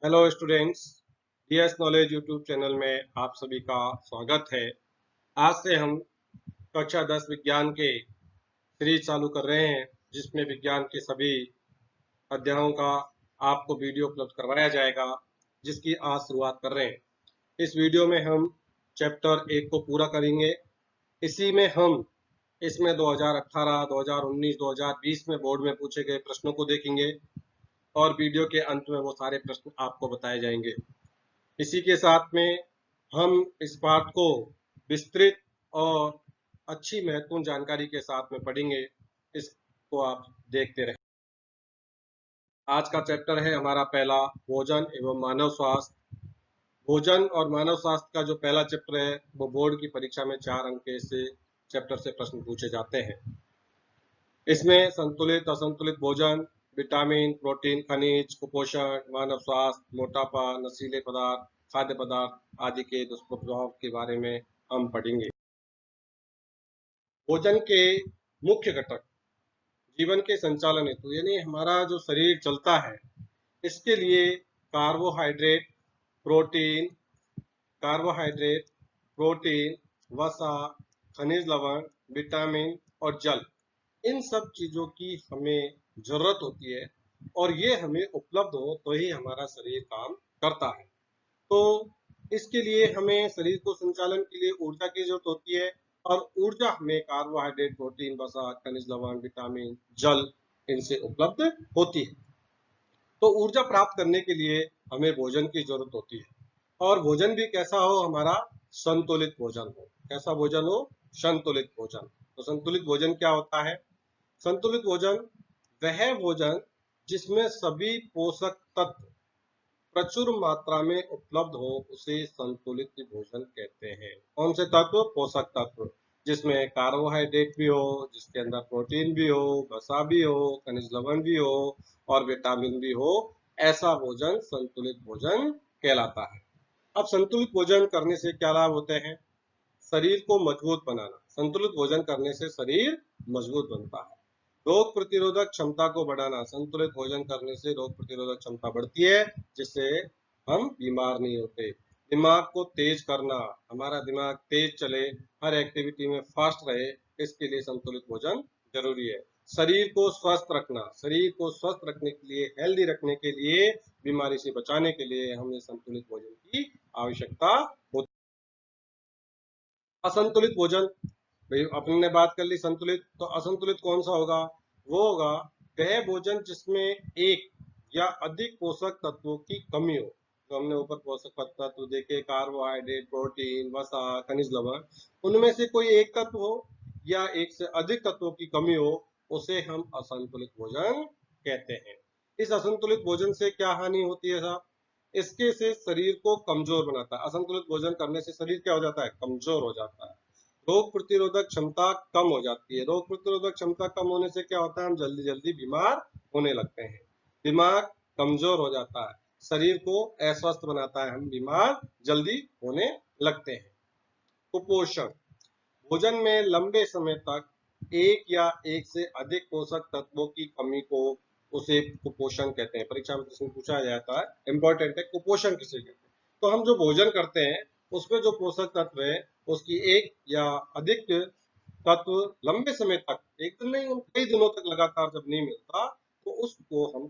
Hello students, DS knowledge YouTube channel में आप सभी का स्वागत है। आज से हम कक्षा 10 विज्ञान के सीरीज चालू कर रहे हैं, जिसमें विज्ञान के सभी अध्यायों का आपको वीडियो उपलब्ध करवाया जाएगा, जिसकी आज शुरुआत कर रहे हैं। इस वीडियो में हम चैप्टर 1 को पूरा करेंगे। इसी में हम इसमें 2018, 2019, 2020 में बोर्ड में पूछे गए प्रश्नों को देखेंगे और वीडियो के अंत में वो सारे प्रश्न आपको बताए जाएंगे। इसी के साथ में हम इस पाठ को विस्तृत और अच्छी महत्वपूर्ण जानकारी के साथ में पढ़ेंगे। इसको आप देखते रहें। आज का चैप्टर है हमारा पहला, भोजन एवं मानव स्वास्थ्य। भोजन और मानव स्वास्थ्य का जो पहला चैप्टर है वो बोर्ड की परीक्षा में 4 अंक के से चैप्टर से प्रश्न पूछे जाते हैं। इसमें संतुलित असंतुलित भोजन, विटामिन, प्रोटीन, खनिज, कुपोषण, मानव स्वास्थ्य, मोटापा, नशीले पदार्थ, खाद्य पदार्थ आदि के दुष्प्रभाव के बारे में हम पढ़ेंगे। भोजन के मुख्य घटक जीवन के संचालन हेतु यानी हमारा जो शरीर चलता है, इसके लिए कार्बोहाइड्रेट, प्रोटीन, प्रोटीन, वसा, खनिज लवण, विटामिन और जल, इन सब चीजों की हमें जरूरत होती है और ये हमें उपलब्ध हो तो ही हमारा शरीर काम करता है। तो इसके लिए हमें शरीर को संचालन के लिए ऊर्जा की जरूरत होती है और ऊर्जा हमें कार्बोहाइड्रेट, प्रोटीन, वसा, खनिज लवण, विटामिन, जल इनसे उपलब्ध होती है। तो ऊर्जा प्राप्त करने के लिए हमें भोजन की जरूरत होती है और भोजन भी कैसा हो, हमारा संतुलित भोजन हो। कैसा भोजन हो? संतुलित भोजन। तो संतुलित भोजन क्या होता है? संतुलित भोजन वह भोजन जिसमें सभी पोषक तत्व प्रचुर मात्रा में उपलब्ध हो, उसे संतुलित भोजन कहते हैं। कौन से तत्व? पोषक तत्व, जिसमें कार्बोहाइड्रेट भी हो, जिसके अंदर प्रोटीन भी हो, वसा भी हो, खनिज लवण भी हो और विटामिन भी हो, ऐसा भोजन संतुलित भोजन कहलाता है। अब संतुलित भोजन करने से क्या लाभ होते हैं? शरीर को मजबूत बनाना। संतुलित भोजन करने से शरीर मजबूत बनता है। रोग प्रतिरोधक क्षमता को बढ़ाना। संतुलित भोजन करने से रोग प्रतिरोधक क्षमता बढ़ती है, जिससे हम बीमार नहीं होते। दिमाग को तेज करना, हमारा दिमाग तेज चले, हर एक्टिविटी में फास्ट रहे, इसके लिए संतुलित भोजन जरूरी है। शरीर को स्वस्थ रखना, शरीर को स्वस्थ रखने के लिए, हेल्दी रखने के लिए, बीमारी से बचाने के लिए हमें संतुलित भोजन की आवश्यकता होती है। असंतुलित भोजन, भाई अपने ने बात कर ली संतुलित, तो असंतुलित कौन सा होगा? वो होगा वह भोजन जिसमें एक या अधिक पोषक तत्वों की कमी हो। जो हमने ऊपर पोषक तत्व देखे, कार्बोहाइड्रेट, प्रोटीन, वसा, खनिज लवण, उनमें से कोई एक तत्व हो या एक से अधिक तत्वों की कमी हो, उसे हम असंतुलित भोजन कहते हैं। इस असंतुलित भोजन से क्या हानि होती है साहब? इसके से शरीर को कमजोर बनाता है। असंतुलित भोजन करने से शरीर क्या हो जाता है? कमजोर हो जाता है। रोग प्रतिरोधक क्षमता कम हो जाती है। रोग प्रतिरोधक क्षमता कम होने से क्या होता है? हम जल्दी जल्दी बीमार होने लगते हैं। दिमाग कमजोर हो जाता है, शरीर को अस्वस्थ बनाता है, हम बीमार जल्दी होने लगते हैं। कुपोषण, भोजन में लंबे समय तक एक या एक से अधिक पोषक तत्वों की कमी को उसे कुपोषण कहते हैं। परीक्षा में प्रश्न पूछा जाता है, इंपॉर्टेंट है, कुपोषण किसे कहते हैं? तो हम जो भोजन करते हैं उसमें जो पोषक तत्व है उसकी एक या अधिक तत्व लंबे समय तक, एक दिन नहीं, कई दिनों तक लगातार जब नहीं मिलता, तो उसको हम,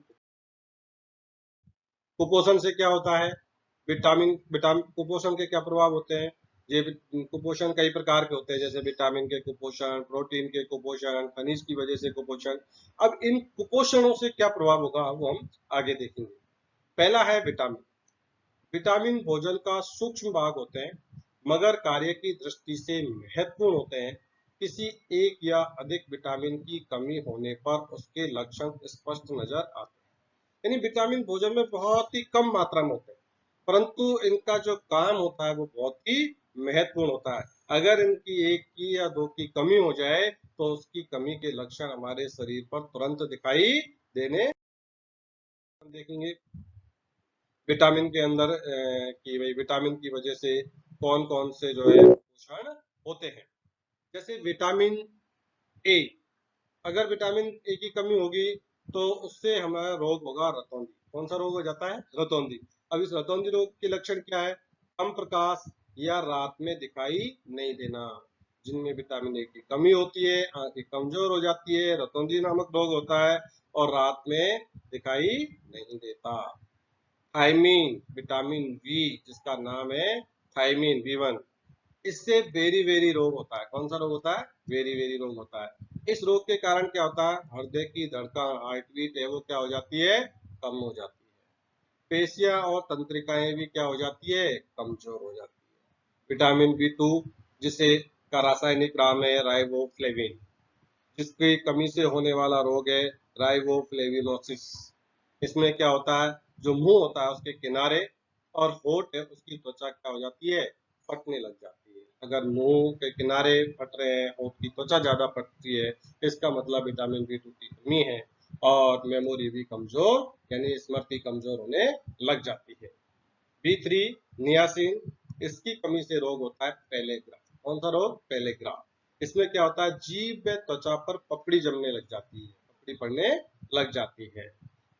कुपोषण से क्या होता है? विटामिन कुपोषण के क्या प्रभाव होते हैं? ये कुपोषण कई प्रकार के होते हैं, जैसे विटामिन के कुपोषण, प्रोटीन के कुपोषण, खनिज की वजह से कुपोषण। अब इन कुपोषणों से क्या प्रभाव होगा वो हम आगे देखेंगे। पहला है विटामिन। विटामिन भोजन का सूक्ष्म भाग होते हैं, मगर कार्य की दृष्टि से महत्वपूर्ण होते हैं। किसी एक या अधिक विटामिन की कमी होने पर उसके लक्षण स्पष्ट नजर आते हैं। यानी विटामिन भोजन में बहुत ही कम मात्रा में होते हैं, परंतु इनका जो काम होता है वो बहुत ही महत्वपूर्ण होता है। अगर इनकी एक की या दो की कमी हो जाए तो उसकी कमी के लक्षण हमारे शरीर पर तुरंत दिखाई देने देखेंगे। विटामिन के अंदर कि भाई विटामिन की वजह से कौन कौन से जो है पोषण होते हैं। जैसे विटामिन ए, अगर विटामिन ए की कमी होगी तो उससे हमारा रोग होगा रतौंधी। कौन सा रोग हो जाता है? रतौंधी। अब इस रतौंधी रोग के लक्षण क्या है? कम प्रकाश या रात में दिखाई नहीं देना, जिनमें विटामिन ए की कमी होती है, आंखें कमजोर हो जाती है, रतौंधी नामक रोग होता है और रात में दिखाई नहीं देता। थायमीन, विटामिन बी जिसका नाम है थायमीन B1, इससे वेरी वेरी रोग होता है। कौन सा रोग होता है? वेरी वेरी रोग होता है। इस रोग के कारण क्या होता है? हृदय की धड़कन, हार्ट बीट है वो क्या हो जाती है? कम हो जाती है। पेशियां और तंत्रिकाएं भी क्या हो जाती है? कमजोर हो जाती है। विटामिन B2 जिसे का रासायनिक नाम है राइबोफ्लेविन, जिसकी कमी से होने वाला रोग है राइबोफ्लेविनोसिस। इसमें क्या होता है? जो मुंह होता है उसके किनारे और होठ है उसकी त्वचा क्या हो जाती है? फटने लग जाती है। अगर मुंह के किनारे फट रहे हैं, होठ की त्वचा ज्यादा फटती है, इसका मतलब विटामिन B2 की कमी है और मेमोरी भी कमजोर यानी स्मृति कमजोर होने लग जाती है। B3 नियासिन, इसकी कमी से रोग होता है पेलेग्रा। कौन सा रोग? पेलेग्रा। इसमें क्या होता है? जीभ व त्वचा पर पपड़ी जमने लग जाती है, पपड़ी पड़ने लग जाती है।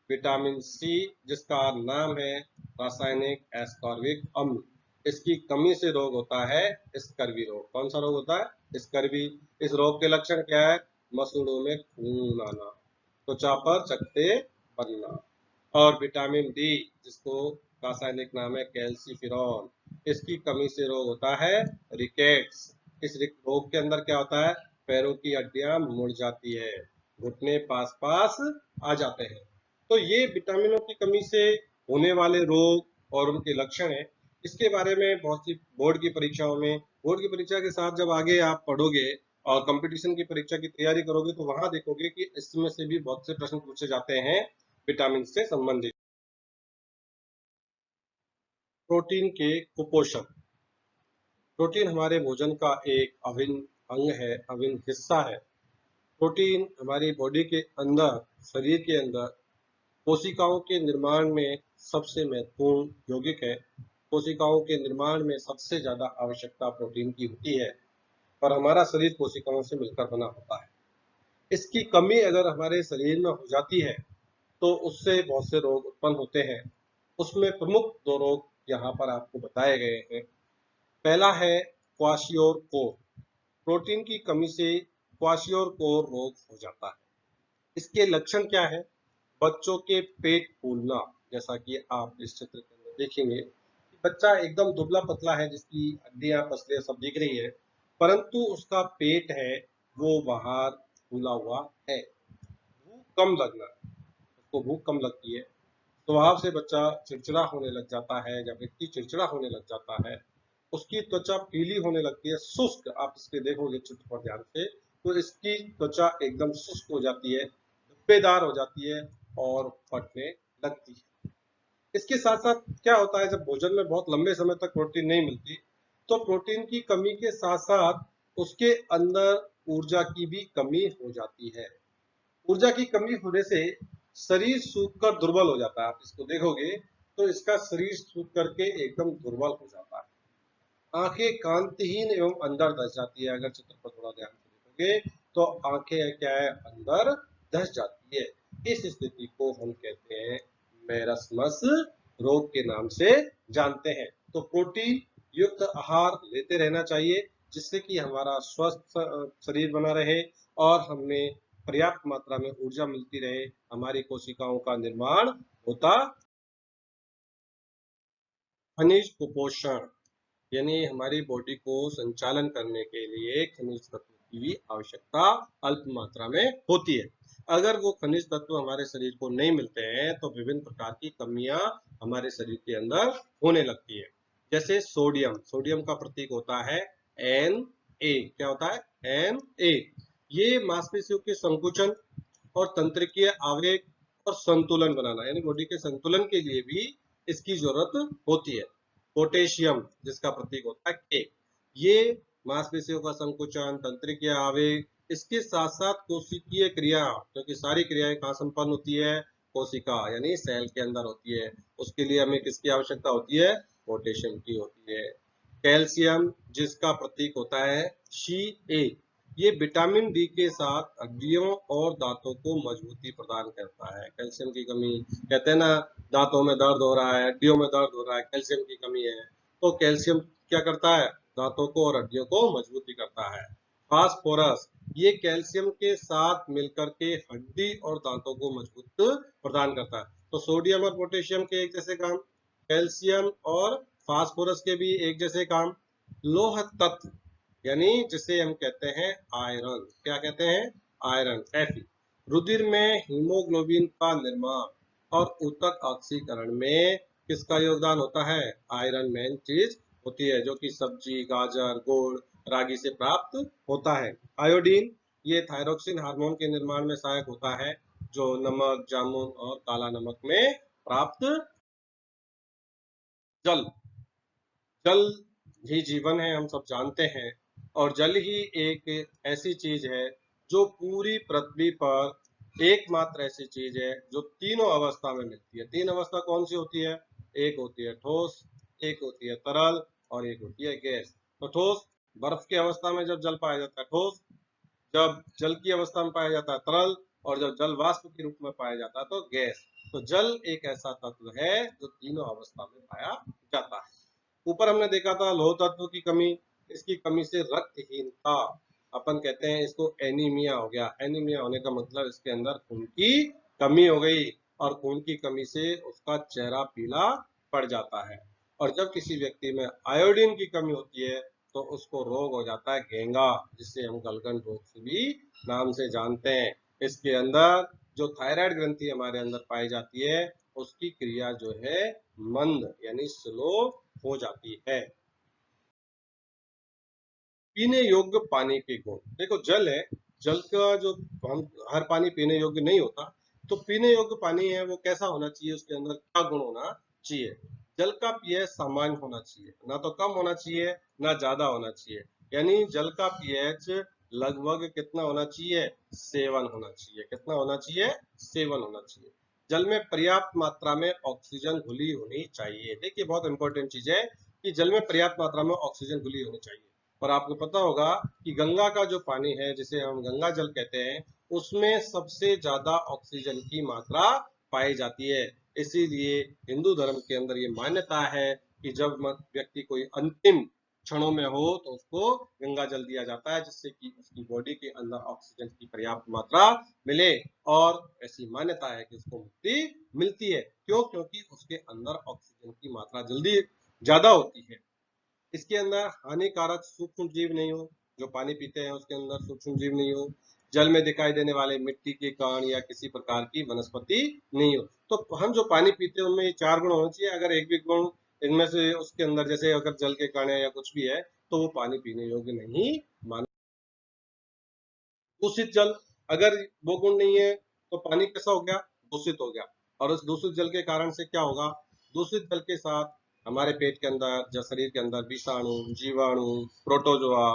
विटामिन सी जिसका नाम है रासायनिक एस्कॉर्बिक अम्ल, इसकी कमी से रोग होता है स्कर्वी रोग। कौन सा रोग होता है? स्कर्वी। इस रोग के लक्षण क्या है? मसूड़ों में खून आना, त्वचा पर चकत्ते बनना। और विटामिन डी जिसको रासायनिक नाम है कैल्सीफिरॉल, इसकी कमी से रोग होता है रिकेट्स। इस रोग के अंदर क्या होता है? पैरों की हड्डियां मुड़ जाती है, घुटने पास पास आ जाते हैं। तो ये विटामिनों की कमी से होने वाले रोग और उनके लक्षण है। इसके बारे में बहुत सी बोर्ड की परीक्षाओं में, बोर्ड की परीक्षा के साथ जब आगे आप पढ़ोगे और कंपटीशन की परीक्षा की तैयारी करोगे तो वहां देखोगे कि इसमें से भी बहुत से प्रश्न पूछे जाते हैं विटामिन से संबंधित। प्रोटीन के कुपोषण। प्रोटीन हमारे भोजन का एक अभिन्न अंग है, अभिन्न हिस्सा है। प्रोटीन हमारी बॉडी के अंदर, शरीर के अंदर कोशिकाओं के निर्माण में सबसे महत्वपूर्ण यौगिक है। कोशिकाओं के निर्माण में सबसे ज्यादा आवश्यकता प्रोटीन की होती है और हमारा शरीर कोशिकाओं से मिलकर बना होता है। इसकी कमी अगर हमारे शरीर में हो जाती है तो उससे बहुत से रोग उत्पन्न होते हैं। उसमें प्रमुख दो रोग यहाँ पर आपको बताए गए हैं। पहला है क्वाशियोर-कोर। प्रोटीन की कमी से क्वाशियोर-कोर रोग हो जाता है। इसके लक्षण क्या है? बच्चों के पेट फूलना, जैसा कि आप इस चित्र के अंदर देखेंगे, बच्चा एकदम दुबला पतला है, जिसकी हड्डियां पसलियां सब दिख रही है, परंतु उसका पेट है वो बाहर फूला हुआ है। भूख कम लगना, उसको भूख कम लगती है। स्वभाव से बच्चा चिड़चिड़ा होने लग जाता है। जब व्यक्ति चिड़चिड़ा होने लग जाता है, उसकी त्वचा पीली होने लगती है, शुष्क। आप इसके देखोगे चित्र पर ध्यान से तो इसकी त्वचा एकदम शुष्क हो जाती है, धब्बेदार हो जाती है और फटने लगती है। इसके साथ साथ क्या होता है? जब भोजन में बहुत लंबे समय तक प्रोटीन नहीं मिलती तो प्रोटीन की कमी के साथ साथ उसके अंदर ऊर्जा की भी कमी हो जाती है। ऊर्जा की कमी होने से शरीर सूख कर दुर्बल हो जाता है। आप इसको देखोगे तो इसका शरीर सूख करके एकदम दुर्बल हो जाता है। आंखें कांतिहीन एवं अंदर धस जाती है। अगर चित्र पर थोड़ा ध्यान से देखोगे तो आंखें क्या है? अंदर धस जाती है। इस स्थिति को हम कहते हैं मेरस्मस रोग के नाम से जानते हैं। तो प्रोटीन युक्त आहार लेते रहना चाहिए, जिससे कि हमारा स्वस्थ शरीर बना रहे और हमें पर्याप्त मात्रा में ऊर्जा मिलती रहे, हमारी कोशिकाओं का निर्माण होता। खनिज कुपोषण यानी हमारी बॉडी को संचालन करने के लिए खनिज तत्वों की भी आवश्यकता अल्प मात्रा में होती है। अगर वो खनिज तत्व हमारे शरीर को नहीं मिलते हैं तो विभिन्न प्रकार की कमियां हमारे शरीर के अंदर होने लगती है। जैसे सोडियम, सोडियम का प्रतीक होता है Na। क्या होता है? Na। ये मांसपेशियों के संकुचन और तंत्रिकीय आवेग और संतुलन बनाना, यानी बॉडी के संतुलन के लिए भी इसकी जरूरत होती है। पोटेशियम जिसका प्रतीक होता है K, ये मांसपेशियों का संकुचन, तंत्रिकीय आवेग, इसके साथ साथ कोशिकीय क्रिया, क्योंकि सारी क्रियाएं कहाँ संपन्न होती है? कोशिका यानी सेल के अंदर होती है। उसके लिए हमें किसकी आवश्यकता होती है? पोटेशियम की होती है। कैल्शियम जिसका प्रतीक होता है Ca, ये विटामिन डी के साथ हड्डियों और दांतों को मजबूती प्रदान करता है। कैल्शियम की कमी, कहते हैं ना, दांतों में दर्द हो रहा है, हड्डियों में दर्द हो रहा है, कैल्शियम की कमी है, तो कैल्शियम क्या करता है, दांतों को और हड्डियों को मजबूत भी करता है। फास्फोरस, ये कैल्शियम के साथ मिलकर के हड्डी और दांतों को मजबूत प्रदान करता है। तो सोडियम और पोटेशियम के एक जैसे काम, कैल्शियम और फास्फोरस के भी एक जैसे काम। लोह तत्व यानी जिसे हम कहते हैं आयरन, क्या कहते हैं, आयरन, Fe, रुधिर में हीमोग्लोबिन का निर्माण और ऊतक ऑक्सीकरण में किसका योगदान होता है, आयरन मेन चीज होती है, जो कि सब्जी, गाजर, गुड़, रागी से प्राप्त होता है। आयोडीन, ये थायरोक्सिन हार्मोन के निर्माण में सहायक होता है, जो नमक, जामुन और काला नमक में प्राप्त। जल, जल ही जीवन है, हम सब जानते हैं, और जल ही एक ऐसी चीज है जो पूरी पृथ्वी पर एकमात्र ऐसी चीज है जो तीनों अवस्था में मिलती है। तीन अवस्था कौन सी होती है, एक होती है ठोस, एक होती है तरल और एक होती है गैस। तो ठोस, बर्फ की अवस्था में जब जल पाया जाता है ठोस, जब जल की अवस्था में पाया जाता है तरल, और जब जल वाष्प के रूप में पाया जाता है तो गैस। तो जल एक ऐसा तत्व है जो तीनों अवस्था में पाया जाता है। ऊपर हमने देखा था लौह तत्व की कमी, इसकी कमी से रक्तहीनता, अपन कहते हैं इसको एनीमिया हो गया। एनीमिया होने का मतलब इसके अंदर खून की कमी हो गई, और खून की कमी से उसका चेहरा पीला पड़ जाता है। और जब किसी व्यक्ति में आयोडीन की कमी होती है तो उसको रोग हो जाता है घेंगा, जिससे हम गलगन रोग से भी नाम से जानते हैं। इसके अंदर जो थायराइड ग्रंथि हमारे अंदर पाई जाती है, उसकी क्रिया जो है मंद यानी स्लो हो जाती है। पीने योग्य पानी के गुण, देखो जल है, जल का जो हम, हर पानी पीने योग्य नहीं होता, तो पीने योग्य पानी है वो कैसा होना चाहिए, उसके अंदर क्या गुण होना चाहिए। जल का पीएच सामान्य होना चाहिए, ना तो कम होना चाहिए ना ज्यादा होना चाहिए, यानी जल का पीएच लगभग कितना होना चाहिए, 7 होना चाहिए। कितना होना चाहिए, 7 होना चाहिए। जल में पर्याप्त मात्रा में ऑक्सीजन घुली होनी चाहिए। देखिए बहुत इंपॉर्टेंट चीज है कि जल में पर्याप्त मात्रा में ऑक्सीजन घुली होनी चाहिए। और आपको पता होगा कि गंगा का जो पानी है, जिसे हम गंगा जल कहते हैं, उसमें सबसे ज्यादा ऑक्सीजन की मात्रा पाई जाती है। इसीलिए हिंदू धर्म के अंदर ये मान्यता है कि जब व्यक्ति कोई अंतिम क्षणों में हो तो उसको गंगा जल दिया जाता है, जिससे कि उसकी बॉडी के अंदर ऑक्सीजन की पर्याप्त मात्रा मिले। और ऐसी मान्यता है कि उसको मुक्ति मिलती है। क्यों, क्योंकि उसके अंदर ऑक्सीजन की मात्रा जल्दी ज्यादा होती है। इसके अंदर हानिकारक सूक्ष्म जीव नहीं हो, जो पानी पीते हैं उसके अंदर सूक्ष्म जीव नहीं हो। जल में दिखाई देने वाले मिट्टी के कण या किसी प्रकार की वनस्पति नहीं हो। तो हम जो पानी पीते हैं उनमें ये 4 गुण होने चाहिए। अगर एक भी गुण इनमें से उसके अंदर, जैसे अगर जल के कण है या कुछ भी है, तो वो पानी पीने योग्य नहीं माना। दूषित जल, अगर वो गुण नहीं है तो पानी कैसा हो गया, दूषित हो गया। और उस दूषित जल के कारण से क्या होगा, दूषित जल के साथ हमारे पेट के अंदर या शरीर के अंदर विषाणु, जीवाणु, प्रोटोजोआ,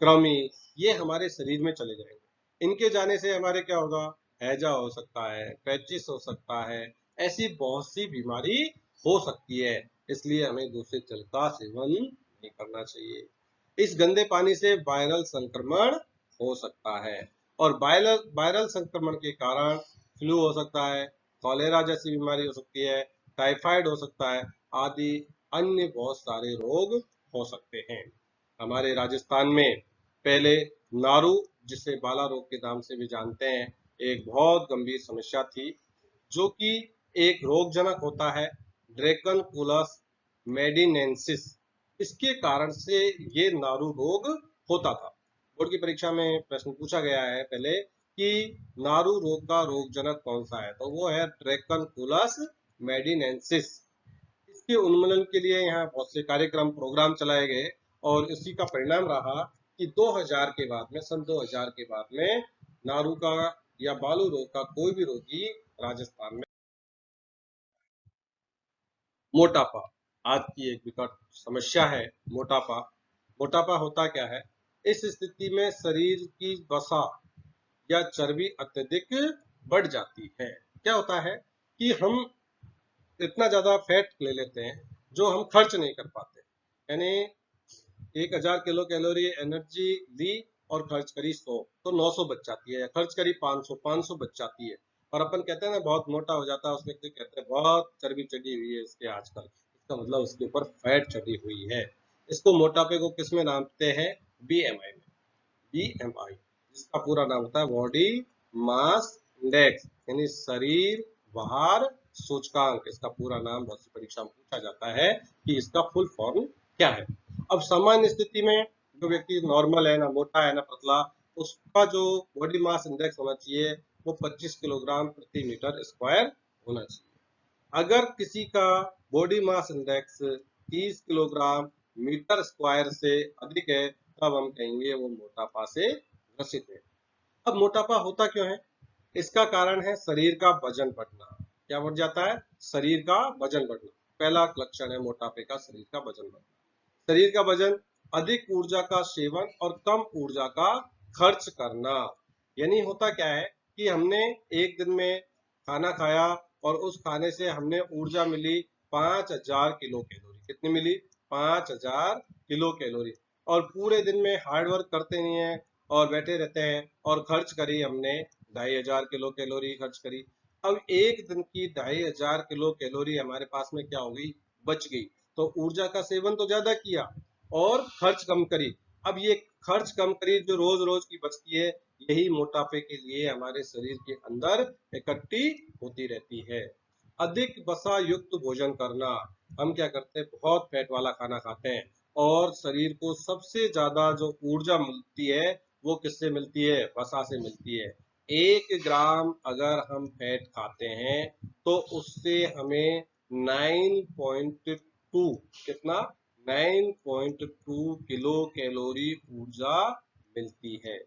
कृमि, ये हमारे शरीर में चले जाएंगे। इनके जाने से हमारे क्या होगा, हैजा हो सकता है, पैचिस हो सकता है, ऐसी बहुत सी बीमारी हो सकती है। इसलिए हमें दूषित जल का सेवन नहीं करना चाहिए। इस गंदे पानी से वायरल संक्रमण हो सकता है, और वायरल वायरल संक्रमण के कारण फ्लू हो सकता है, कॉलेरा जैसी बीमारी हो सकती है, टाइफाइड हो सकता है, आदि अन्य बहुत सारे रोग हो सकते हैं। हमारे राजस्थान में पहले नारू, जिसे बाला रोग के नाम से भी जानते हैं, एक बहुत गंभीर समस्या थी, जो कि एक रोगजनक होता है, ड्रेकनकुलस मेडिनेंसिस। इसके कारण से ये नारू रोग होता था। बोर्ड की परीक्षा में प्रश्न पूछा गया है पहले कि नारू रोग का रोगजनक कौन सा है, तो वो है ड्रेकनकुलस मेडिनेंसिस। इसके उन्मूलन के लिए यहाँ बहुत से कार्यक्रम, प्रोग्राम चलाए गए, और इसी का परिणाम रहा कि 2000 के बाद में, सन 2000 के बाद में नारू का या बालू रोग का कोई भी रोगी राजस्थान में। मोटापा आज की एक विकट समस्या है। मोटापा, मोटापा होता क्या है, इस स्थिति में शरीर की वसा या चर्बी अत्यधिक बढ़ जाती है। क्या होता है कि हम इतना ज्यादा फैट ले लेते हैं जो हम खर्च नहीं कर पाते। यानी 1000 किलो कैलोरी एनर्जी ली और खर्च करी 100, तो 900 बच जाती है, या खर्च करी 500, 500 बच जाती है। और अपन कहते हैं ना बहुत मोटा हो जाता है उस व्यक्ति, कहते हैं बहुत चर्बी चढ़ी हुई है इसके आजकल, इसका मतलब उसके ऊपर फैट चढ़ी हुई है। इसको मोटापे को किस में नापते हैं? बीएमआई में। बीएमआई जिसका पूरा नाम होता है बॉडी मास इंडेक्स, यानी शरीर भार सूचकांक। इसका पूरा नाम बहुत सी परीक्षा में पूछा जाता है कि इसका फुल फॉर्म क्या है। अब सामान्य स्थिति में जो व्यक्ति नॉर्मल है, ना मोटा है ना पतला, उसका जो बॉडी मास इंडेक्स होना चाहिए वो 25 किलोग्राम प्रति मीटर स्क्वायर होना चाहिए। अगर किसी का body mass index 30 kilogram metre square से अधिक है तब हम कहेंगे वो मोटापा से ग्रसित है। अब मोटापा होता क्यों है? इसका कारण है शरीर का वजन बढ़ना। क्या बढ़ जाता है? शरीर का वजन बढ़ना। पहला लक्षण है मोटापे का, शरीर का वजन बढ़ना। शरीर का वजन, अधिक ऊर्जा का सेवन और कम ऊर्जा का खर्च करना। यानी होता क्या है कि हमने एक दिन में खाना खाया और उस खाने से हमने ऊर्जा मिली 5000 किलो कैलोरी। कितनी मिली? 5000 किलो कैलोरी। और पूरे दिन में हार्ड वर्क करते नहीं है और बैठे रहते हैं और खर्च करी हमने 2500 किलो कैलोरी खर्च करी। अब एक दिन की 2500 किलो कैलोरी हमारे पास में क्या हो गई? बच गई। तो ऊर्जा का सेवन तो ज्यादा किया और खर्च कम करी। अब ये खर्च कम करी जो रोज रोज की बचती है, यही मोटापे के लिए हमारे शरीर के अंदर इकट्ठी होती रहती है। अधिक वसा युक्त भोजन करना। हम क्या करते हैं? बहुत फैट वाला खाना खाते हैं और शरीर को सबसे ज्यादा जो ऊर्जा मिलती है वो किससे मिलती है? वसा से मिलती है। 1 ग्राम अगर हम फैट खाते हैं तो उससे हमें 9.2, कितना? 9.2 किलो कैलोरी ऊर्जा मिलती है।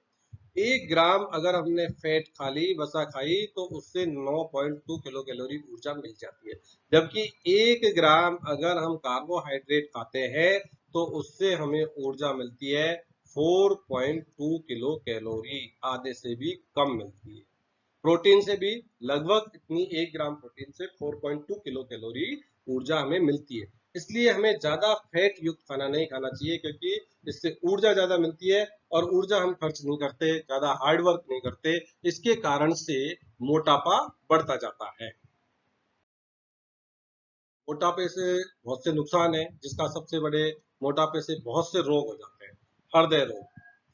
1 ग्राम अगर हमने फैट खा ली, वसा खाई, तो उससे 9.2 किलो कैलोरी ऊर्जा मिल जाती है। जबकि 1 ग्राम अगर हम कार्बोहाइड्रेट खाते हैं तो उससे हमें ऊर्जा मिलती है 4.2 किलो कैलोरी, आधे से भी कम मिलती है। प्रोटीन से भी लगभग इतनी, 1 ग्राम प्रोटीन से 4.2 किलो कैलोरी ऊर्जा हमें मिलती है। इसलिए हमें ज्यादा फैट युक्त खाना नहीं खाना चाहिए क्योंकि इससे ऊर्जा ज्यादा मिलती है और ऊर्जा हम खर्च नहीं करते, ज्यादा हार्ड वर्क नहीं करते, इसके कारण से मोटापा बढ़ता जाता है। मोटापे से बहुत से नुकसान है, जिसका सबसे बड़े, मोटापे से बहुत से रोग हो जाते हैं। हृदय रोग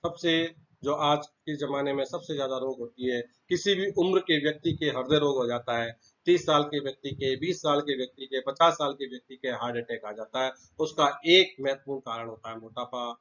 सबसे, जो आज के जमाने में सबसे ज्यादा रोग होती है, किसी भी उम्र के व्यक्ति के हृदय रोग हो जाता है। 30 साल के व्यक्ति के, 20 साल के व्यक्ति के, 50 साल के व्यक्ति के हार्ट अटैक आ जाता है। उसका एक महत्वपूर्ण कारण होता है मोटापा।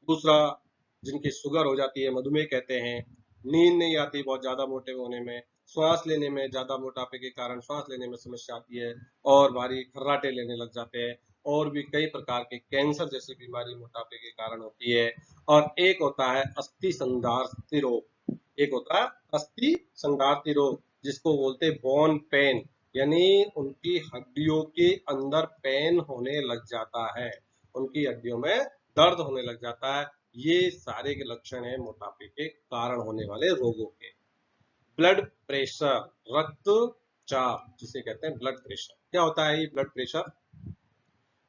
दूसरा, जिनकी शुगर हो जाती है, मधुमेह कहते हैं। नींद नहीं आती बहुत ज्यादा मोटे होने में। श्वास लेने में, ज्यादा मोटापे के कारण श्वास लेने में समस्या आती है और भारी खर्राटे लेने लग जाते हैं। और भी कई प्रकार के कैंसर जैसी बीमारी मोटापे के कारण होती है। और एक होता है अस्थि संधारित रोग। एक होता है अस्थि संधारित रोग, जिसको बोलते हैं बोन पेन, यानी उनकी हड्डियों के अंदर पेन होने लग जाता है, उनकी हड्डियों में दर्द होने लग जाता है। ये सारे के लक्षण है मोटापे के कारण होने वाले रोगों के। ब्लड प्रेशर, रक्तचाप जिसे कहते हैं ब्लड प्रेशर। क्या होता है ये ब्लड प्रेशर?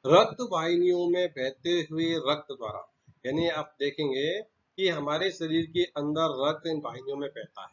रक्त वाहिनियों में बहते हुए रक्त द्वारा, यानी आप देखेंगे कि हमारे शरीर के अंदर रक्त इन वाहिनियों में बहता है।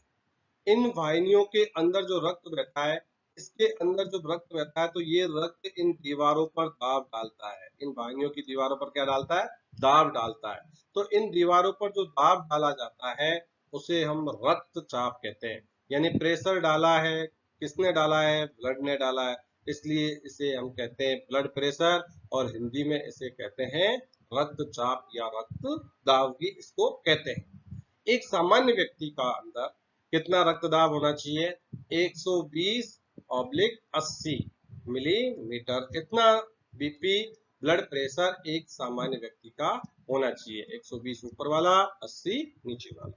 इन वाहिनियों के अंदर जो रक्त बहता है, इसके अंदर जो रक्त बहता है, तो ये रक्त इन दीवारों पर दाब डालता है। इन वाहिनियों की दीवारों पर क्या डालता है? दाब डालता है। तो इन दीवारों पर जो दाब डाला जाता है उसे हम रक्तचाप कहते हैं। यानी प्रेशर डाला है, किसने डाला है? ब्लड ने डाला है, इसलिए इसे हम कहते हैं ब्लड प्रेशर। और हिंदी में इसे कहते हैं रक्तचाप या रक्त दाब भी इसको कहते हैं। एक सामान्य व्यक्ति का अंदर कितना रक्तदाब होना चाहिए? 120/80 मिलीमीटर। इतना बीपी, ब्लड प्रेशर एक सामान्य व्यक्ति का होना चाहिए। 120 ऊपर वाला, 80 नीचे वाला।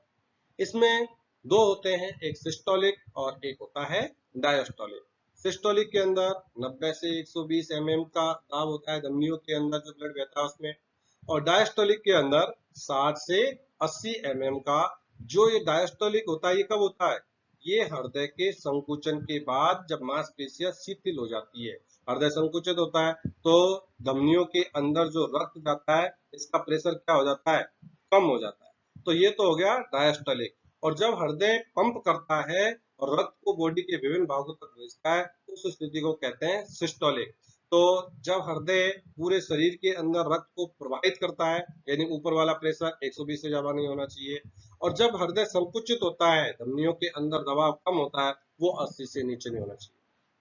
इसमें दो होते हैं, एक सिस्टोलिक और एक होता है डायस्टोलिक। सिस्टोलिक के अंदर 90 से 120 mm का दाब होता है, धमनियों के अंदर जो ब्लड बहता है उसमें। और डायस्टोलिक के अंदर 60 से 80 mm का। जो ये डायस्टोलिक होता है ये कब होता है? ये हृदय के संकुचन के बाद, जब मांसपेशियां शिथिल हो जाती है, हृदय संकुचित होता है तो धमनियों के अंदर जो रक्त जाता है इसका प्रेशर क्या हो जाता है? कम हो जाता है। तो ये तो हो गया डायस्टोलिक। और जब हृदय पंप करता है और रक्त को बॉडी के विभिन्न भागों तक भेजता है, उस स्थिति को कहते हैं सिस्टोलिक। तो जब हृदय पूरे शरीर के अंदर रक्त को प्रवाहित करता है, यानी ऊपर वाला प्रेशर 120 से ज्यादा नहीं होना चाहिए, और जब हृदय संकुचित होता है, धमनियों के अंदर दबाव कम होता है, वो 80 से नीचे नहीं होना चाहिए।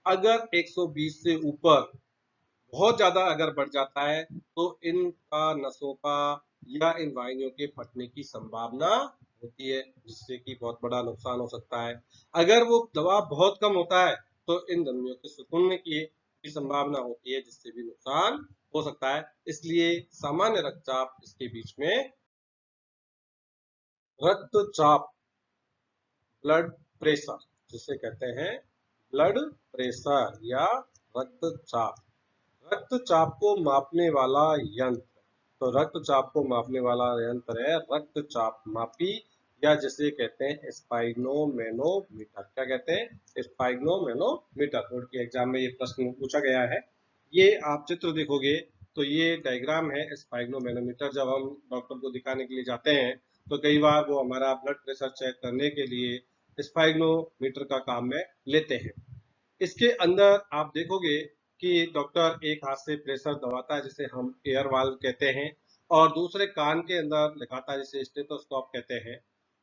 अगर 120 से ऊपर बहुत ज्यादा अगर बढ़ जाता है तो इनका नसों का या इन वाहिनियों के फटने की संभावना होती है, जिससे कि बहुत बड़ा नुकसान हो सकता है। अगर वो दबाव बहुत कम होता है तो इन धमनियों के सिकुड़ने की भी संभावना होती है, जिससे भी नुकसान हो सकता है। इसलिए सामान्य रक्तचाप इसके बीच में रक्तचाप, ब्लड प्रेशर जिसे कहते हैं ब्लड प्रेशर या रक्तचाप। रक्तचाप को मापने वाला यंत्र, तो रक्तचाप को मापने वाला यंत्र है रक्तचाप मापी, या जिसे कहते हैं स्पाइग्नोमेनोमीटर। क्या कहते हैं? स्पाइग्नोमेनोमीटर। बोर्ड के एग्जाम में ये प्रश्न पूछा गया है। ये आप चित्र देखोगे तो ये डायग्राम है स्पाइग्नोमेनोमीटर। जब हम डॉक्टर को दिखाने के लिए जाते हैं तो कई बार वो हमारा ब्लड प्रेशर चेक करने के लिए स्पाइग्नोमीटर का काम में लेते हैं। इसके अंदर आप देखोगे कि डॉक्टर एक हाथ से प्रेशर दबाता है, जिसे हम एयर वाल्व कहते हैं, और दूसरे कान के अंदर लगाता है, जिसे स्टेथोस्कोप कहते हैं।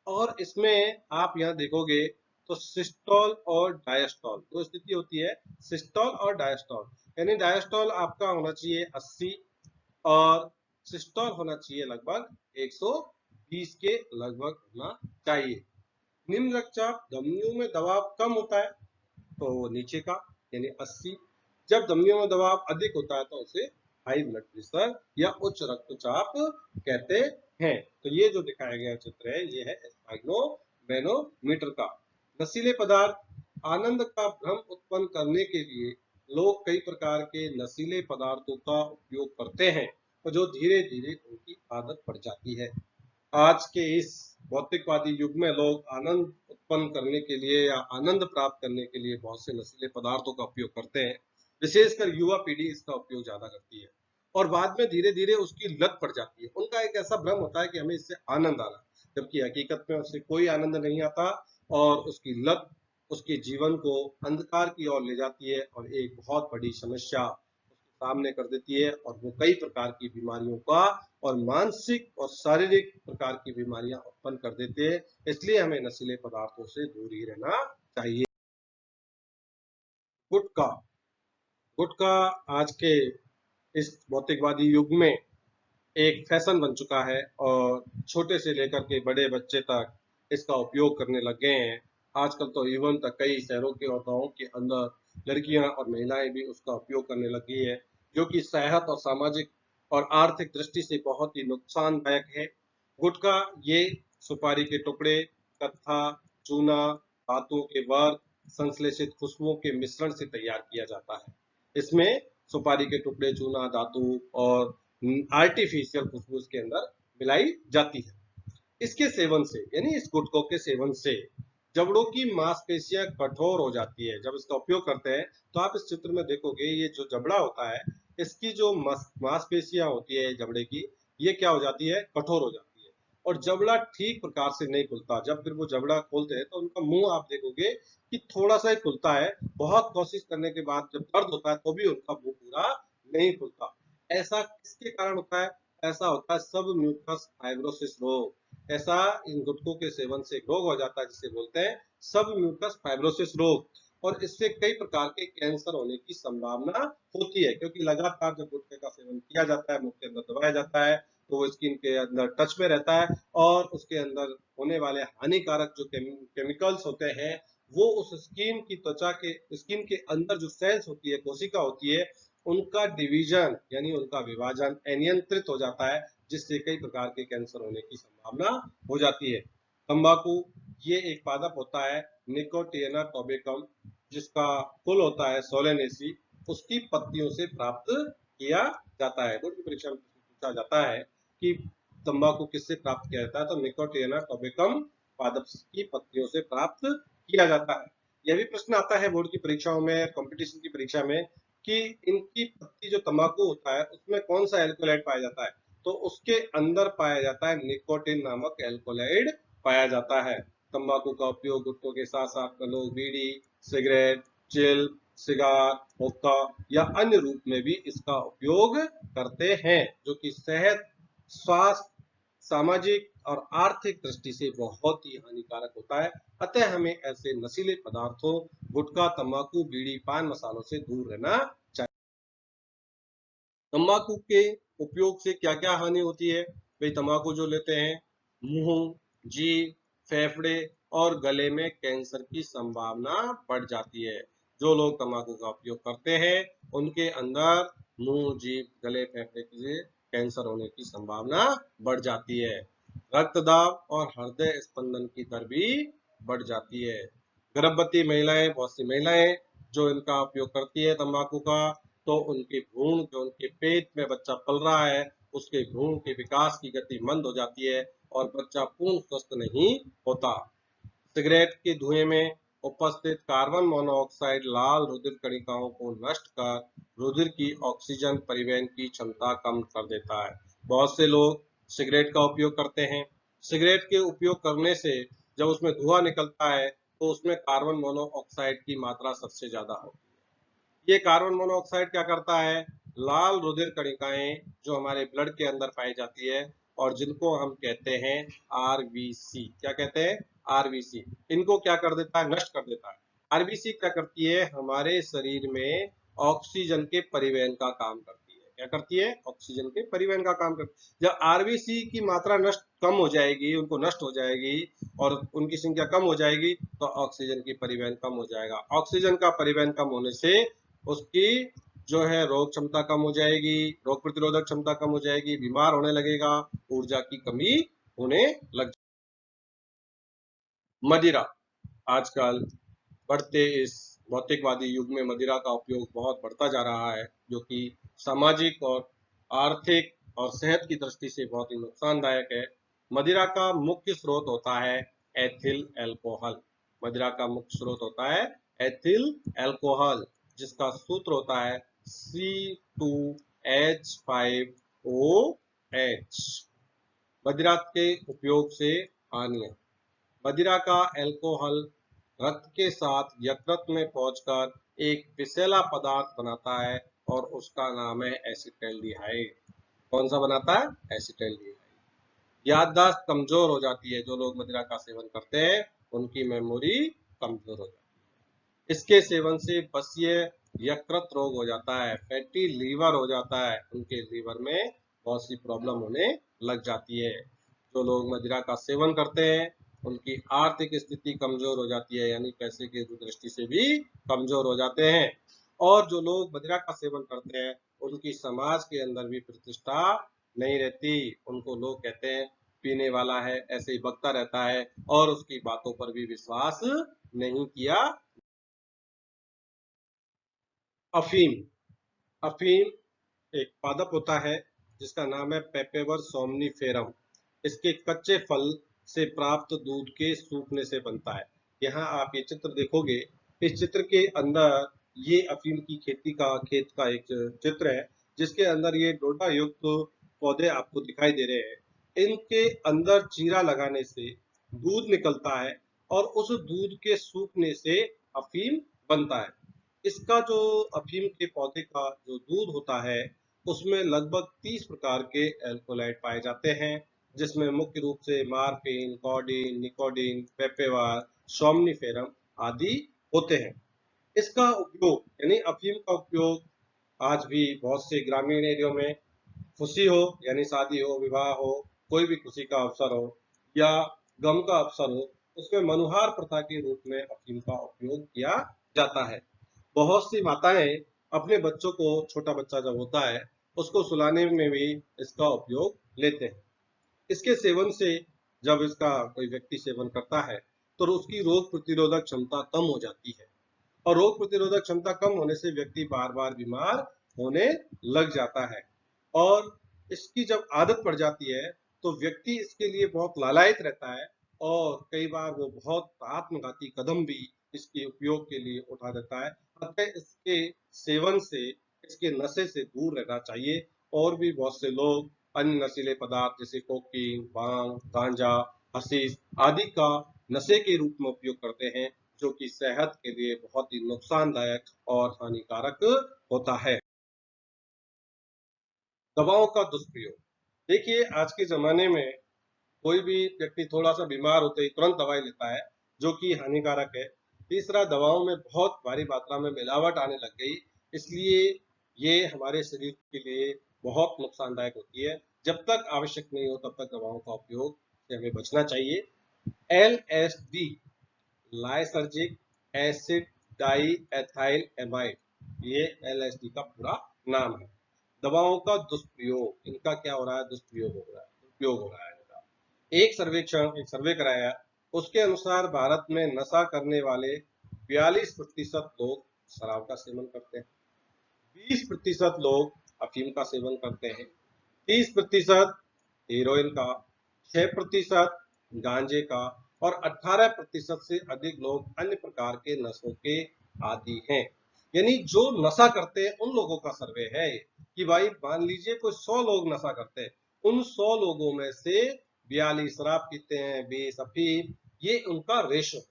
और इसमें आप यहाँ देखोगे तो सिस्टोल और डायस्टोल दो स्थिति होती है, सिस्टोल और डायस्टोल। यानी डायस्टोल आपका होना चाहिए 80 और सिस्टोल होना चाहिए लगभग 120 के लगभग होना चाहिए। निम्न रक्तचाप धमनियों में दबाव कम होता है तो वो नीचे का यानी 80। जब धमनियों में दबाव अधिक होता है तो उसे हाई ब्लड प्रेशर या उच्च रक्तचाप कहते हैं। तो ये जो दिखाया गया चित्र है ये है स्पाइग्नोमेनोमीटर का। नशीले पदार्थ, आनंद का भ्रम उत्पन्न करने के लिए लोग कई प्रकार के नशीले पदार्थों का उपयोग करते हैं, और जो धीरे धीरे उनकी आदत पड़ जाती है। आज के इस भौतिकवादी युग में लोग आनंद उत्पन्न करने के लिए या आनंद प्राप्त करने के लिए बहुत से नशीले पदार्थों का उपयोग करते हैं। विशेषकर युवा पीढ़ी इसका उपयोग ज्यादा करती है, और बाद में धीरे धीरे उसकी लत पड़ जाती है। उनका एक ऐसा भ्रम होता है कि हमें इससे आनंद आ रहा है, जबकि हकीकत में उससे कोई आनंद नहीं आता, और उसकी लत उसके जीवन को अंधकार की ओर ले जाती है और एक बहुत बड़ी समस्या उसके सामने कर देती है, और वो कई प्रकार की बीमारियों का और मानसिक और शारीरिक प्रकार की बीमारियां उत्पन्न कर देते हैं। इसलिए हमें नशीले पदार्थों से दूर ही रहना चाहिए। गुटखा, गुटखा आज के इस भौतिकवादी युग में एक फैशन बन चुका है, और छोटे से लेकर के बड़े बच्चे तक इसका उपयोग करने लग गए हैं। आजकल तो इवन तक कई शहरों के और गाँवों के अंदर लड़कियां और महिलाएं भी उसका उपयोग करने लग गई है, जो कि सेहत और सामाजिक और आर्थिक दृष्टि से बहुत ही नुकसानदायक है। गुटखा ये सुपारी के टुकड़े, कत्था, चूना, धातुओं के वर्ग, संश्लेषित खुशबुओं के मिश्रण से तैयार किया जाता है। इसमें सुपारी के टुकड़े, चूना, धातु और आर्टिफिशियल खुशबू के अंदर मिलाई जाती है। इसके सेवन से यानी इस गुटखों के सेवन से जबड़ों की मांसपेशियां कठोर हो जाती है। जब इसका उपयोग करते हैं तो आप इस चित्र में देखोगे ये जो जबड़ा होता है, इसकी जो मांसपेशियां होती है जबड़े की, ये क्या हो जाती है? कठोर हो जाती है, और जबड़ा ठीक प्रकार से नहीं खुलता। जब फिर वो जबड़ा खोलते हैं तो उनका मुंह आप देखोगे कि थोड़ा सा ही खुलता है। बहुत कोशिश करने के बाद जब दर्द होता है तो भी उनका मुंह पूरा नहीं खुलता। ऐसा किसके कारण होता है? ऐसा होता है सब म्यूकस फाइब्रोसिस रोग। ऐसा इन गुटखों के सेवन से एक रोग हो जाता है जिसे बोलते हैं सब म्यूकस फाइब्रोसिस रोग, और इससे कई प्रकार के कैंसर होने की संभावना होती है, क्योंकि लगातार जब गुटखे का सेवन किया जाता है, मुंह के अंदर दबाया जाता है, तो वो स्किन के अंदर टच में रहता है, और उसके अंदर होने वाले हानिकारक जो केमिकल्स होते हैं वो उस स्किन की त्वचा के स्किन के अंदर जो सेल्स होती है, कोशिका होती है, उनका डिवीजन यानी उनका विभाजन अनियंत्रित हो जाता है, जिससे कई प्रकार के कैंसर होने की संभावना हो जाती है। तंबाकू ये एक पादप होता है निकोटियाना टोबैकम, जिसका फूल होता है सोलेनेसी, उसकी पत्तियों से प्राप्त किया जाता है। बोर्ड की परीक्षा में पूछा जाता है कि तंबाकू किससे प्राप्त किया जाता है, तो निकोटियाना टोबैकम पादप की पत्तियों से प्राप्त किया जाता है। यह भी प्रश्न आता है बोर्ड की परीक्षाओं में, कंपटीशन की परीक्षा में, कि इनकी पत्ती जो तंबाकू होता है उसमें कौन सा एल्कोलाइड पाया जाता है, तो उसके अंदर पाया जाता है निकोटिन नामक एल्कोलाइड पाया जाता है। तंबाकू का उपयोग गुटखों के साथ साथ में लोग बीड़ी, सिगरेट, चिल, सिगार, हुक्का या अन्य रूप में भी इसका उपयोग करते हैं, जो कि सेहत, स्वास्थ्य, सामाजिक और आर्थिक दृष्टि से बहुत ही हानिकारक होता है। अतः हमें ऐसे नशीले पदार्थों, गुटखा, तंबाकू, बीड़ी, पान मसालों से दूर रहना चाहिए। तंबाकू के उपयोग से क्या क्या हानि होती है? भाई तंबाकू जो लेते हैं, मुंह, जीभ, फेफड़े और गले में कैंसर की संभावना बढ़ जाती है। जो लोग तंबाकू का उपयोग करते हैं उनके अंदर मुंह, जीभ, गले, फेफड़े से कैंसर होने की संभावना बढ़ जाती है। रक्त दाब और हृदय स्पंदन की दर भी बढ़ जाती है। गर्भवती महिलाएं, बहुत सी महिलाएं जो इनका उपयोग करती है तंबाकू का, तो उनके भ्रूण, जो उनके पेट में बच्चा पल रहा है, उसके भ्रूण के विकास की गति मंद हो जाती है और बच्चा पूर्ण स्वस्थ नहीं होता। सिगरेट के धुएं में उपस्थित कार्बन मोनोऑक्साइड लाल रुधिर कणिकाओं को नष्ट कर रुधिर की ऑक्सीजन परिवहन की क्षमता कम कर देता है। बहुत से लोग सिगरेट का उपयोग करते हैं। सिगरेट के उपयोग करने से जब उसमें धुआं निकलता है तो उसमें कार्बन मोनोऑक्साइड की मात्रा सबसे ज्यादा होती है। ये कार्बन मोनोऑक्साइड क्या करता है? लाल रुधिर कणिकाएं जो हमारे ब्लड के अंदर पाई जाती है और जिनको हम कहते हैं आरबीसी, क्या कहते हैं? आरबीसी। इनको क्या कर देता है? नष्ट कर देता है। आरबीसी क्या करती है? हमारे शरीर में ऑक्सीजन के परिवहन का काम करती है। क्या करती है? ऑक्सीजन के परिवहन का काम करती है। जब आरबीसी की मात्रा नष्ट कम हो जाएगी, उनको नष्ट हो जाएगी और उनकी संख्या कम हो जाएगी तो ऑक्सीजन की परिवहन कम हो जाएगा। ऑक्सीजन का परिवहन कम होने से उसकी जो है रोग क्षमता कम हो जाएगी, रोग प्रतिरोधक क्षमता कम हो जाएगी, बीमार होने लगेगा, ऊर्जा की कमी होने लग। मदिरा, आजकल बढ़ते इस भौतिकवादी युग में मदिरा का उपयोग बहुत बढ़ता जा रहा है, जो कि सामाजिक और आर्थिक और सेहत की दृष्टि से बहुत ही नुकसानदायक है। मदिरा का मुख्य स्रोत होता है एथिल अल्कोहल। मदिरा का मुख्य स्रोत होता है एथिल अल्कोहल, जिसका सूत्र होता है C2H5OH। मदिरा के उपयोग से हानियां। मदिरा का अल्कोहल रक्त के साथ यकृत में पहुंचकर एक विषैला पदार्थ बनाता है और उसका नाम है एसिटाल्डिहाइड। कौन सा बनाता है? एसिटाल्डिहाइड। याददाश्त कमजोर हो जाती है। जो लोग मदिरा का सेवन करते हैं उनकी मेमोरी कमजोर हो जाती है। इसके सेवन से बसीय यकृत रोग हो जाता है, फैटी लीवर हो जाता है, उनके लीवर में बहुत सी प्रॉब्लम होने लग जाती है। जो लोग मदिरा का सेवन करते हैं उनकी आर्थिक स्थिति कमजोर हो जाती है, यानी पैसे की दृष्टि से भी कमजोर हो जाते हैं। और जो लोग मदिरा का सेवन करते हैं उनकी समाज के अंदर भी प्रतिष्ठा नहीं रहती। उनको लोग कहते हैं पीने वाला है, ऐसे ही बकता रहता है और उसकी बातों पर भी विश्वास नहीं किया। अफीम। अफीम एक पादप होता है जिसका नाम है पेपेवर सोमनीफेरम। इसके कच्चे फल से प्राप्त दूध के सूखने से बनता है। यहाँ आप ये चित्र देखोगे, इस चित्र के अंदर ये अफीम की खेती का खेत का एक चित्र है, जिसके अंदर ये डोडा युक्त पौधे आपको दिखाई दे रहे हैं। इनके अंदर चीरा लगाने से दूध निकलता है और उस दूध के सूखने से अफीम बनता है। इसका जो अफीम के पौधे का जो दूध होता है उसमें लगभग 30 प्रकार के एल्कोलाइड पाए जाते हैं, जिसमें मुख्य रूप से मार्फिन, कॉडीन, निकोडीन, पेपेवर, सोमनीफेरम आदि होते हैं। इसका उपयोग यानी अफीम का उपयोग आज भी बहुत से ग्रामीण एरियो में खुशी हो यानी शादी हो, विवाह हो, कोई भी खुशी का अवसर हो या गम का अवसर हो, उसमें मनुहार प्रथा के रूप में अफीम का उपयोग किया जाता है। बहुत सी माताएं अपने बच्चों को, छोटा बच्चा जब होता है उसको सुलाने में भी इसका उपयोग लेते हैं। इसके सेवन से जब इसका कोई व्यक्ति सेवन करता है तो उसकी रोग प्रतिरोधक क्षमता कम हो जाती है और रोग प्रतिरोधक क्षमता कम होने से व्यक्ति बार बार बीमार होने लग जाता है। और इसकी जब आदत पड़ जाती है तो व्यक्ति इसके लिए बहुत लालायित रहता है और कई बार वो बहुत आत्मघाती कदम भी इसके उपयोग के लिए उठा देता है। अतः इसके सेवन से, इसके नशे से दूर रहना चाहिए। और भी बहुत से लोग अन्य नशीले पदार्थ जैसे कोकीन, भांग, गांजा, हशीश आदि का नशे के रूप में उपयोग करते हैं, जो कि सेहत के लिए बहुत ही नुकसानदायक और हानिकारक होता है। दवाओं का दुष्प्रयोग। देखिए, आज के ज़माने में कोई भी व्यक्ति थोड़ा-सा बीमार होते ही तुरंत दवाई लेता है, जो कि हानिकारक है। तीसरा, दवाओं में बहुत भारी मात्रा में मिलावट आने लग गई, इसलिए ये हमारे शरीर के लिए बहुत नुकसानदायक होती है। जब तक आवश्यक नहीं हो, तब तक दवाओं का उपयोग से हमें बचना चाहिए। एलएसडी, लाइसर्जिक एसिड डाइएथाइल एमाइड, ये एलएसडी का पूरा नाम है। दवाओं का दुष्प्रयोग, इनका क्या हो रहा है? दुष्प्रयोग हो रहा है, दुरुपयोग हो रहा है इनका। एक सर्वे कराया, उसके अनुसार भारत में नशा करने वाले 42% लोग शराब का सेवन करते हैं, 20% लोग अफीम का सेवन करते हैं, 30% हीरोइन का, 6% गांजे का और 18% से अधिक लोग अन्य प्रकार के नशों के आदी हैं। यानी जो नशा करते हैं उन लोगों का सर्वे है ये, कि भाई मान लीजिए कोई 100 लोग नशा करते हैं, उन 100 लोगों में से 42 शराब पीते हैं, 20 अफीम, ये उनका रेशो है।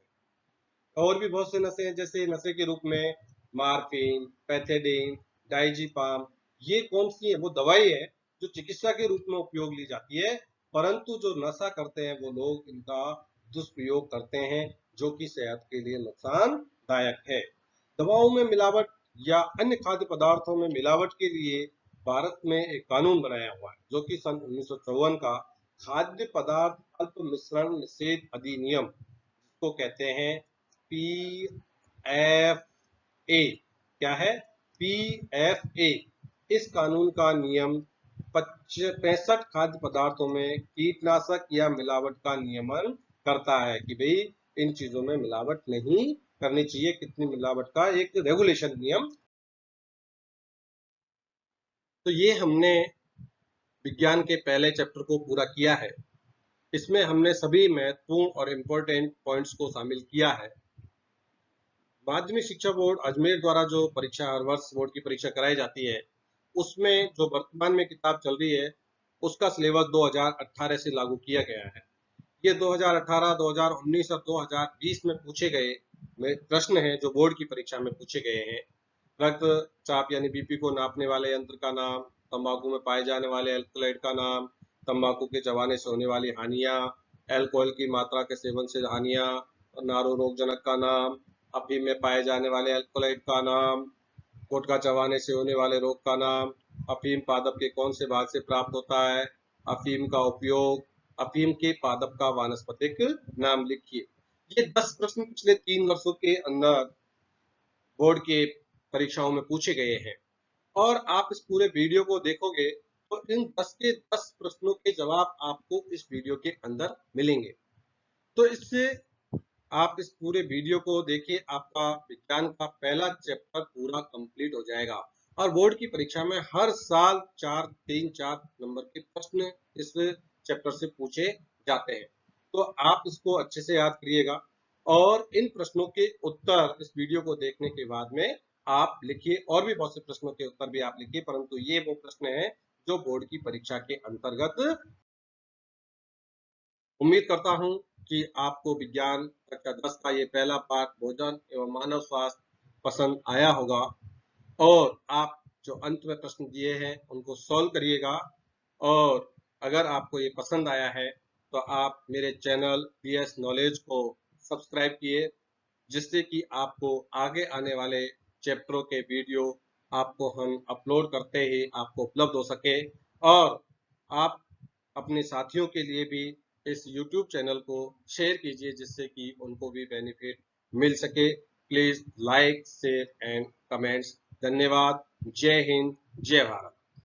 और भी बहुत से नशे हैं, जैसे नशे के रूप में मार्फिन, पैथेडिन, डाइजीपाम, ये कौन सी है? वो दवाई है जो चिकित्सा के रूप में उपयोग ली जाती है, परंतु जो नशा करते हैं वो लोग इनका दुष्प्रयोग करते हैं, जो कि सेहत के लिए नुकसानदायक है। दवाओं में मिलावट या अन्य खाद्य पदार्थों में मिलावट के लिए भारत में एक कानून बनाया हुआ है, जो कि सन 1954 का खाद्य पदार्थ अल्प मिश्रण निषेध अधिनियम, जिसको कहते हैं PFA। क्या है? PFA। इस कानून का नियम 65 खाद्य पदार्थों में कीटनाशक या मिलावट का नियमन करता है कि भाई इन चीजों में मिलावट नहीं करनी चाहिए, कितनी मिलावट का एक रेगुलेशन नियम। तो ये हमने विज्ञान के पहले चैप्टर को पूरा किया है। इसमें हमने सभी महत्वपूर्ण और इम्पोर्टेंट पॉइंट्स को शामिल किया है। माध्यमिक शिक्षा बोर्ड अजमेर द्वारा जो परीक्षा हर वर्ष बोर्ड की परीक्षा कराई जाती है, उसमें जो वर्तमान में किताब चल रही है, उसका सिलेबस 2018 से लागू किया गया है। ये 2018, 2019 और 2020 में पूछे गए प्रश्न हैं, जो बोर्ड की परीक्षा में पूछे गए हैं। रक्तचाप यानी बीपी को नापने वाले यंत्र का नाम, तंबाकू में पाए जाने वाले एल्कोलाइड का नाम, तंबाकू के चबाने से होने वाली हानियां, अल्कोहल की मात्रा के सेवन से हानियां, नारो रोगजनक का नाम, अफीम में पाए जाने वाले अल्कोलाइड का नाम, गुटखा चबाने से होने वाले रोग का नाम, अफीम पादप के कौन से भाग से प्राप्त होता है, अफीम का उपयोग, अफीम के पादप का वानस्पतिक नाम लिखिए। ये 10 प्रश्न पिछले 3 वर्षों के अंदर बोर्ड के परीक्षाओं में पूछे गए हैं, और आप इस पूरे वीडियो को देखोगे तो इन 10 के 10 प्रश्नों के जवाब आपको इस वीडियो के अंदर मिलेंगे। तो इससे आप इस पूरे वीडियो को देखिए, आपका विज्ञान का पहला चैप्टर पूरा कंप्लीट हो जाएगा। और बोर्ड की परीक्षा में हर साल 4 नंबर के प्रश्न इस चैप्टर से पूछे जाते हैं। तो आप इसको अच्छे से याद करिएगा, और इन प्रश्नों के उत्तर इस वीडियो को देखने के बाद में आप लिखिए। और भी बहुत से प्रश्नों के उत्तर भी आप लिखिए, परंतु ये वो प्रश्न है जो बोर्ड की परीक्षा के अंतर्गत। उम्मीद करता हूं कि आपको विज्ञान कक्षा 10 का ये पहला पाठ भोजन एवं मानव स्वास्थ्य पसंद आया होगा, और आप जो अंत में प्रश्न दिए हैं उनको सॉल्व करिएगा। और अगर आपको ये पसंद आया है तो आप मेरे चैनल PS नॉलेज को सब्सक्राइब किए, जिससे कि आपको आगे आने वाले चैप्टरों के वीडियो आपको हम अपलोड करते ही आपको उपलब्ध हो सके। और आप अपने साथियों के लिए भी इस YouTube चैनल को शेयर कीजिए, जिससे कि उनको भी बेनिफिट मिल सके। Please like, share and comments. धन्यवाद। जय हिंद, जय भारत।